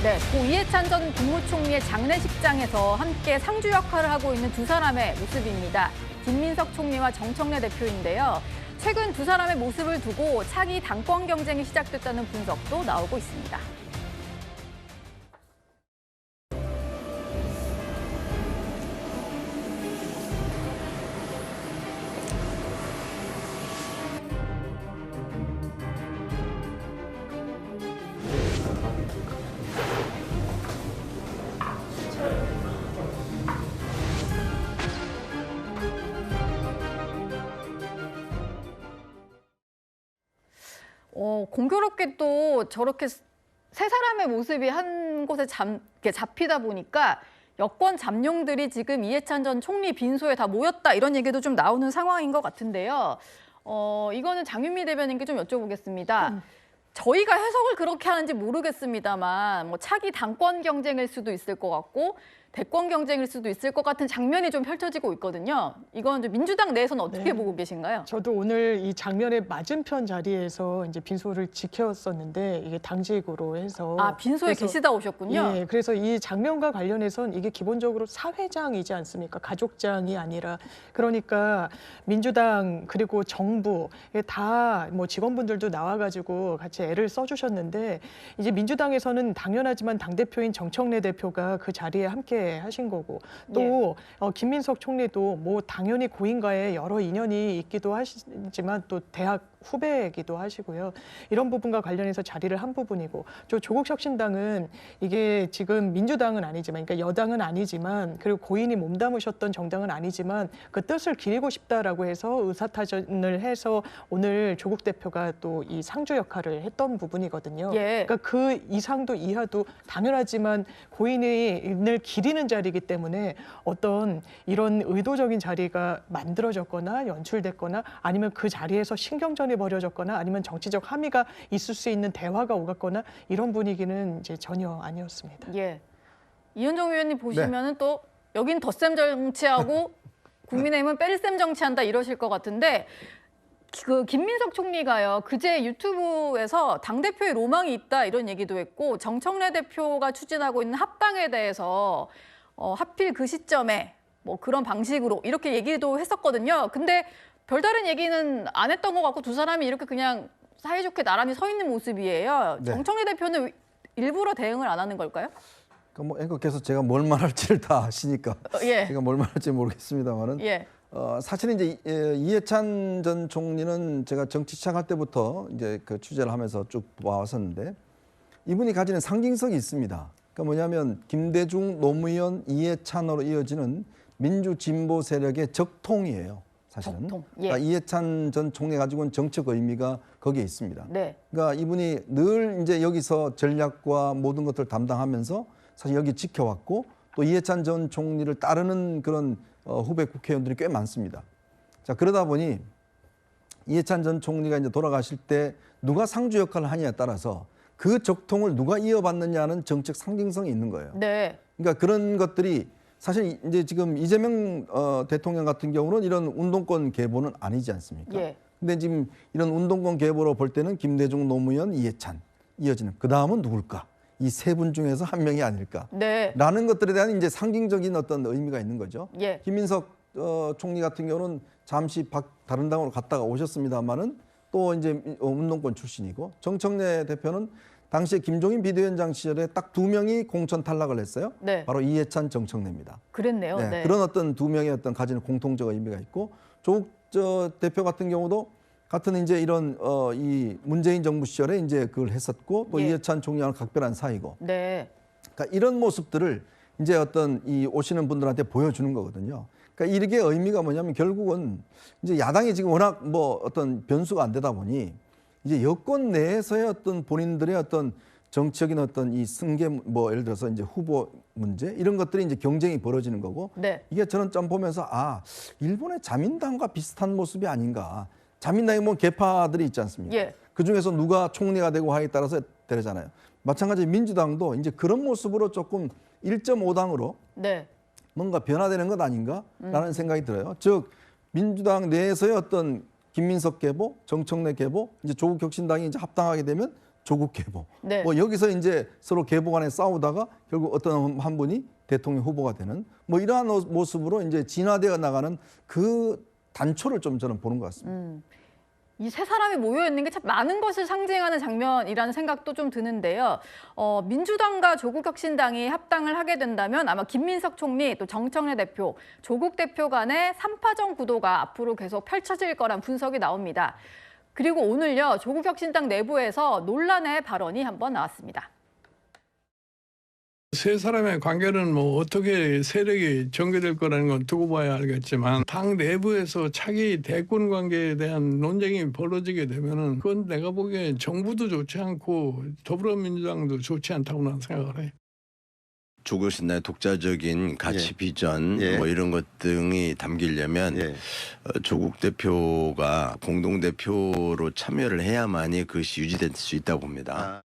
네, 고 이해찬 전 국무총리의 장례식장에서 함께 상주 역할을 하고 있는 두 사람의 모습입니다. 김민석 총리와 정청래 대표인데요. 최근 두 사람의 모습을 두고 차기 당권 경쟁이 시작됐다는 분석도 나오고 있습니다. 공교롭게도 저렇게 세 사람의 모습이 한 곳에 잡히다 보니까 여권 잠룡들이 지금 이해찬 전 총리 빈소에 다 모였다 이런 얘기도 좀 나오는 상황인 것 같은데요. 이거는 장윤미 대변인께 좀 여쭤보겠습니다. 저희가 해석을 그렇게 하는지 모르겠습니다만 뭐 차기 당권 경쟁일 수도 있을 것 같고 대권 경쟁일 수도 있을 것 같은 장면이 좀 펼쳐지고 있거든요. 이건 좀 민주당 내에서는 어떻게 보고 계신가요? 저도 오늘 이 장면의 맞은편 자리에서 이제 빈소를 지켰었는데 이게 당직으로 해서 빈소에 계시다 오셨군요. 예, 그래서 이 장면과 관련해서는 이게 기본적으로 사회장이지 않습니까? 가족장이 아니라 그러니까 민주당 그리고 정부 다 뭐 직원분들도 나와가지고 같이 애를 써주셨는데 이제 민주당에서는 당연하지만 당대표인 정청래 대표가 그 자리에 함께 하신 거고 또 김민석 총리도 뭐 당연히 고인과의 여러 인연이 있기도 하시지만 또 대학 후배이기도 하시고요. 이런 부분과 관련해서 자리를 한 부분이고 조국 혁신당은 이게 지금 민주당은 아니지만 그러니까 여당은 아니지만 그리고 고인이 몸담으셨던 정당은 아니지만 그 뜻을 기리고 싶다라고 해서 의사타전을 해서 오늘 조국 대표가 또 이 상주 역할을 했던 부분이거든요. 그러니까 그 이상도 이하도 당연하지만 고인을 기리는 자리이기 때문에 어떤 이런 의도적인 자리가 만들어졌거나 연출됐거나 아니면 그 자리에서 신경전이 벌어졌거나 아니면 정치적 함의가 있을 수 있는 대화가 오갔거나 이런 분위기는 이제 전혀 아니었습니다. 이현정 의원님 보시면은 또 여긴 덧셈 정치하고 국민의힘은 뺄셈 정치한다 이러실 것 같은데 그 김민석 총리가요 그제 유튜브에서 당대표의 로망이 있다 이런 얘기도 했고 정청래 대표가 추진하고 있는 합당에 대해서 하필 그 시점에 뭐 그런 방식으로 이렇게 얘기도 했었거든요. 근데 별다른 얘기는 안 했던 것 같고 두 사람이 이렇게 그냥 사이좋게 나란히 서 있는 모습이에요. 정청래 대표는 일부러 대응을 안 하는 걸까요? 뭐 앵커께서 제가 뭘 말할지를 다 아시니까 제가 뭘 말할지 모르겠습니다만은 사실은 이제 이해찬 전 총리는 제가 정치 시작할 때부터 이제 그 취재를 하면서 쭉 봐왔었는데 이분이 가지는 상징성이 있습니다. 그러니까 뭐냐면 김대중, 노무현, 이해찬으로 이어지는 민주 진보 세력의 적통이에요. 사실은. 그러니까 이해찬 전 총리 가지고 온 정책 의미가 거기에 있습니다. 그러니까 이분이 늘 이제 여기서 전략과 모든 것들을 담당하면서 사실 여기 지켜왔고 또 이해찬 전 총리를 따르는 그런 후배 국회의원들이 꽤 많습니다. 자, 그러다 보니 이해찬 전 총리가 이제 돌아가실 때 누가 상주 역할을 하느냐에 따라서 그 적통을 누가 이어받느냐는 정책 상징성이 있는 거예요. 그러니까 그런 것들이 사실 이제 지금 이재명 대통령 같은 경우는 이런 운동권 계보는 아니지 않습니까? 근데 지금 이런 운동권 계보로 볼 때는 김대중, 노무현, 이해찬 이어지는 그 다음은 누굴까? 이 세 분 중에서 한 명이 아닐까? 라는 것들에 대한 이제 상징적인 어떤 의미가 있는 거죠. 김민석 총리 같은 경우는 잠시 다른 당으로 갔다가 오셨습니다만은 또 이제 운동권 출신이고 정청래 대표는 당시에 김종인 비대위원장 시절에 딱 두 명이 공천 탈락을 했어요. 바로 이해찬, 정청래입니다. 그랬네요. 그런 어떤 두 명의 어떤 가지는 공통적 의미가 있고 조국 대표 같은 경우도 같은 이제 이런 이 문재인 정부 시절에 이제 그걸 했었고 또 이해찬 총리와는 각별한 사이고. 그러니까 이런 모습들을 이제 어떤 이 오시는 분들한테 보여주는 거거든요. 그러니까 이게 의미가 뭐냐면 결국은 이제 야당이 지금 워낙 뭐 어떤 변수가 안 되다 보니 이제 여권 내에서의 어떤 본인들의 어떤 정치적인 어떤 이 승계 뭐 예를 들어서 이제 후보 문제 이런 것들이 이제 경쟁이 벌어지는 거고 이게 저는 좀 보면서 일본의 자민당과 비슷한 모습이 아닌가. 자민당이 뭐 개파들이 있지 않습니까? 그 중에서 누가 총리가 되고 하에 따라서 되잖아요. 마찬가지로 민주당도 이제 그런 모습으로 조금 1.5당으로 뭔가 변화되는 것 아닌가라는 생각이 들어요. 즉 민주당 내에서의 어떤 김민석 계보, 정청래 계보, 이제 조국 혁신당이 이제 합당하게 되면 조국 계보. 네. 뭐 여기서 이제 서로 계보 간에 싸우다가 결국 어떤 한 분이 대통령 후보가 되는 뭐 이러한 모습으로 이제 진화되어 나가는 그 단초를 좀 저는 보는 것 같습니다. 이 세 사람이 모여 있는 게 참 많은 것을 상징하는 장면이라는 생각도 좀 드는데요. 민주당과 조국혁신당이 합당을 하게 된다면 아마 김민석 총리 또 정청래 대표, 조국 대표 간의 3파전 구도가 앞으로 계속 펼쳐질 거란 분석이 나옵니다. 그리고 오늘요, 조국혁신당 내부에서 논란의 발언이 한번 나왔습니다. 세 사람의 관계는 뭐 어떻게 세력이 전개될 거라는 건 두고 봐야 알겠지만 당 내부에서 차기 대권 관계에 대한 논쟁이 벌어지게 되면은 그건 내가 보기에 정부도 좋지 않고 더불어민주당도 좋지 않다고 나는 생각을 해. 조국혁신당의 독자적인 가치 비전 뭐 이런 것 등이 담기려면 조국 대표가 공동 대표로 참여를 해야만이 그것이 유지될 수 있다고 봅니다.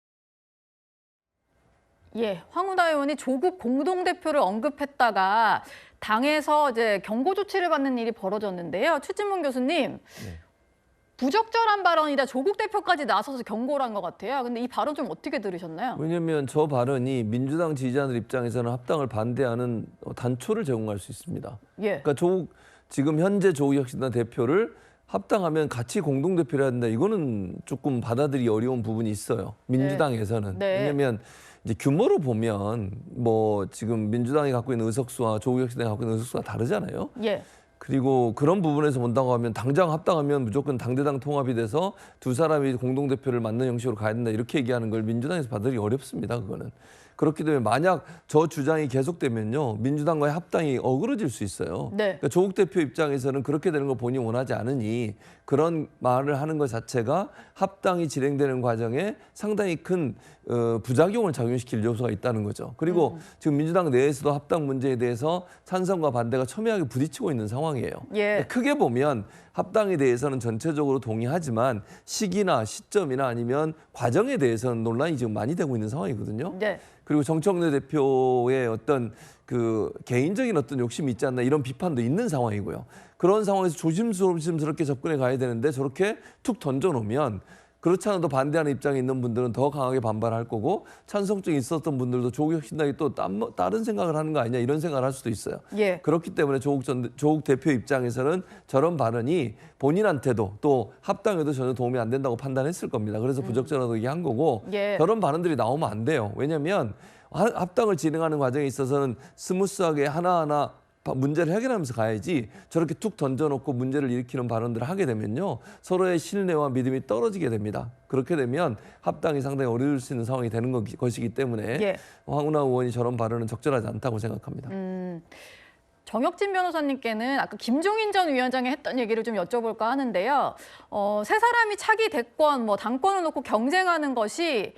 예, 황운하 의원이 조국 공동대표를 언급했다가 당에서 이제 경고 조치를 받는 일이 벌어졌는데요. 최진문 교수님, 부적절한 발언이다. 조국 대표까지 나서서 경고를 한 것 같아요. 근데 이 발언 좀 어떻게 들으셨나요? 왜냐하면 저 발언이 민주당 지지자들 입장에서는 합당을 반대하는 단초를 제공할 수 있습니다. 예. 그러니까 지금 현재 조국혁신당 대표를 합당하면 같이 공동대표를 해야 된다. 이거는 조금 받아들이기 어려운 부분이 있어요. 민주당에서는. 네. 왜냐하면 이제 규모로 보면 뭐 지금 민주당이 갖고 있는 의석수와 조국혁신당이 갖고 있는 의석수가 다르잖아요. 예. 그리고 그런 부분에서 본다고 하면 당장 합당하면 무조건 당대당 통합이 돼서 두 사람이 공동대표를 맡는 형식으로 가야 된다 이렇게 얘기하는 걸 민주당에서 받아들이기 어렵습니다. 그거는. 그렇기 때문에 만약 저 주장이 계속되면요. 민주당과의 합당이 어그러질 수 있어요. 네. 그러니까 조국 대표 입장에서는 그렇게 되는 걸 본인이 원하지 않으니 그런 말을 하는 것 자체가 합당이 진행되는 과정에 상당히 큰 부작용을 작용시킬 요소가 있다는 거죠. 그리고 지금 민주당 내에서도 합당 문제에 대해서 찬성과 반대가 첨예하게 부딪히고 있는 상황이에요. 예. 크게 보면 합당에 대해서는 전체적으로 동의하지만 시기나 시점이나 아니면 과정에 대해서는 논란이 지금 많이 되고 있는 상황이거든요. 네. 그리고 정청래 대표의 어떤 그 개인적인 어떤 욕심이 있지 않나 이런 비판도 있는 상황이고요. 그런 상황에서 조심스럽게 접근해 가야 되는데 저렇게 툭 던져놓으면 그렇지 않아도 반대하는 입장에 있는 분들은 더 강하게 반발할 거고 찬성증이 있었던 분들도 조국혁신당이 또 다른 생각을 하는 거 아니냐 이런 생각을 할 수도 있어요. 예. 그렇기 때문에 조국 대표 입장에서는 저런 발언이 본인한테도 또 합당에도 전혀 도움이 안 된다고 판단했을 겁니다. 그래서 부적절하다고 얘기한 거고 예. 저런 발언들이 나오면 안 돼요. 왜냐하면 합당을 진행하는 과정에 있어서는 스무스하게 하나하나 문제를 해결하면서 가야지 저렇게 툭 던져놓고 문제를 일으키는 발언들을 하게 되면요. 서로의 신뢰와 믿음이 떨어지게 됩니다. 그렇게 되면 합당이 상당히 어려울 수 있는 상황이 되는 것이기 때문에 예. 황운하 의원이 저런 발언은 적절하지 않다고 생각합니다. 정혁진 변호사님께는 아까 김종인 전 위원장이 했던 얘기를 좀 여쭤볼까 하는데요. 세 사람이 차기 대권, 뭐 당권을 놓고 경쟁하는 것이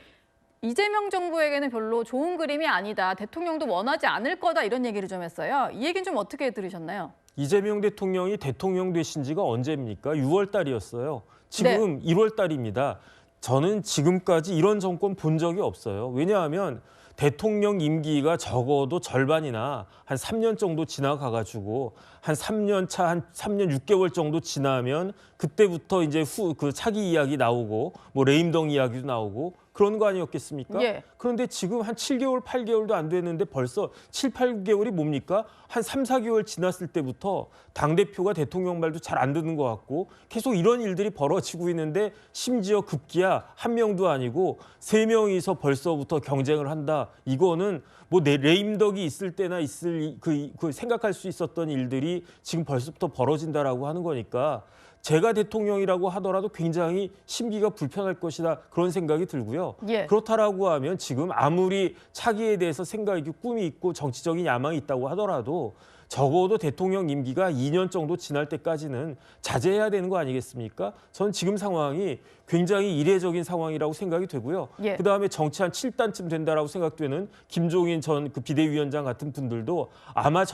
이재명 정부에게는 별로 좋은 그림이 아니다. 대통령도 원하지 않을 거다 이런 얘기를 좀 했어요. 이 얘기는 좀 어떻게 들으셨나요? 이재명 대통령이 대통령 되신 지가 언제입니까? 6월 달이었어요. 지금 네. 1월 달입니다. 저는 지금까지 이런 정권 본 적이 없어요. 왜냐하면 대통령 임기가 적어도 절반이나 한 3년 정도 지나가가지고 한 3년 차, 한 3년 6개월 정도 지나면 그때부터 이제 그 차기 이야기 나오고 뭐 레임덕 이야기도 나오고 그런 거 아니었겠습니까? 예. 그런데 지금 한 7개월, 8개월도 안 됐는데 벌써 7, 8개월이 뭡니까? 한 3, 4개월 지났을 때부터 당대표가 대통령 말도 잘 안 듣는 것 같고 계속 이런 일들이 벌어지고 있는데 심지어 급기야 한 명도 아니고 3명이서 벌써부터 경쟁을 한다. 이거는 뭐 레임덕이 있을 때나 있을 그 생각할 수 있었던 일들이 지금 벌써부터 벌어진다라고 하는 거니까 제가 대통령이라고 하더라도 굉장히 심기가 불편할 것이다 그런 생각이 들고요. 예. 그렇다라고 하면 지금 아무리 차기에 대해서 생각이 꿈이 있고 정치적인 야망이 있다고 하더라도 적어도 대통령 임기가 2년 정도 지날 때까지는 자제해야 되는 거 아니겠습니까? 저는 지금 상황이 굉장히 이례적인 상황이라고 생각이 되고요. 예. 그다음에 정치 한 7단쯤 된다라고 생각되는 김종인 전 그 비대위원장 같은 분들도 아마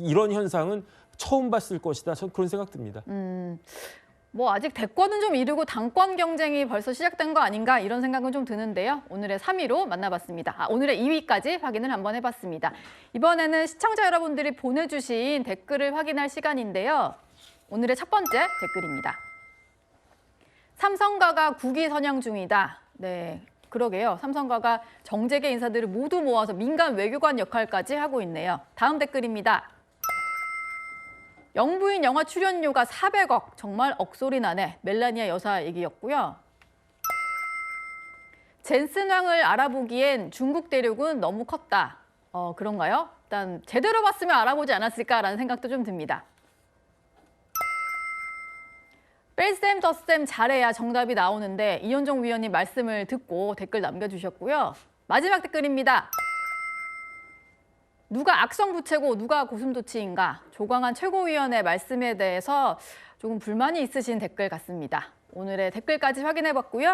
이런 현상은 처음 봤을 것이다. 저는 그런 생각 듭니다. 뭐 아직 대권은 좀 이르고 당권 경쟁이 벌써 시작된 거 아닌가 이런 생각은 좀 드는데요. 오늘의 3위로 만나봤습니다. 오늘의 2위까지 확인을 한번 해봤습니다. 이번에는 시청자 여러분들이 보내주신 댓글을 확인할 시간인데요. 오늘의 첫 번째 댓글입니다. 삼성가가 국위 선양 중이다. 네, 그러게요. 삼성가가 정재계 인사들을 모두 모아서 민간 외교관 역할까지 하고 있네요. 다음 댓글입니다. 영부인 영화 출연료가 400억. 정말 억소리 나네. 멜라니아 여사 얘기였고요. 젠슨 왕을 알아보기엔 중국 대륙은 너무 컸다. 그런가요? 일단 제대로 봤으면 알아보지 않았을까라는 생각도 좀 듭니다. 뺄셈 덧셈 잘해야 정답이 나오는데 이현종 위원님 말씀을 듣고 댓글 남겨주셨고요. 마지막 댓글입니다. 누가 악성 부채고 누가 고슴도치인가? 조광한 최고위원의 말씀에 대해서 조금 불만이 있으신 댓글 같습니다. 오늘의 댓글까지 확인해봤고요.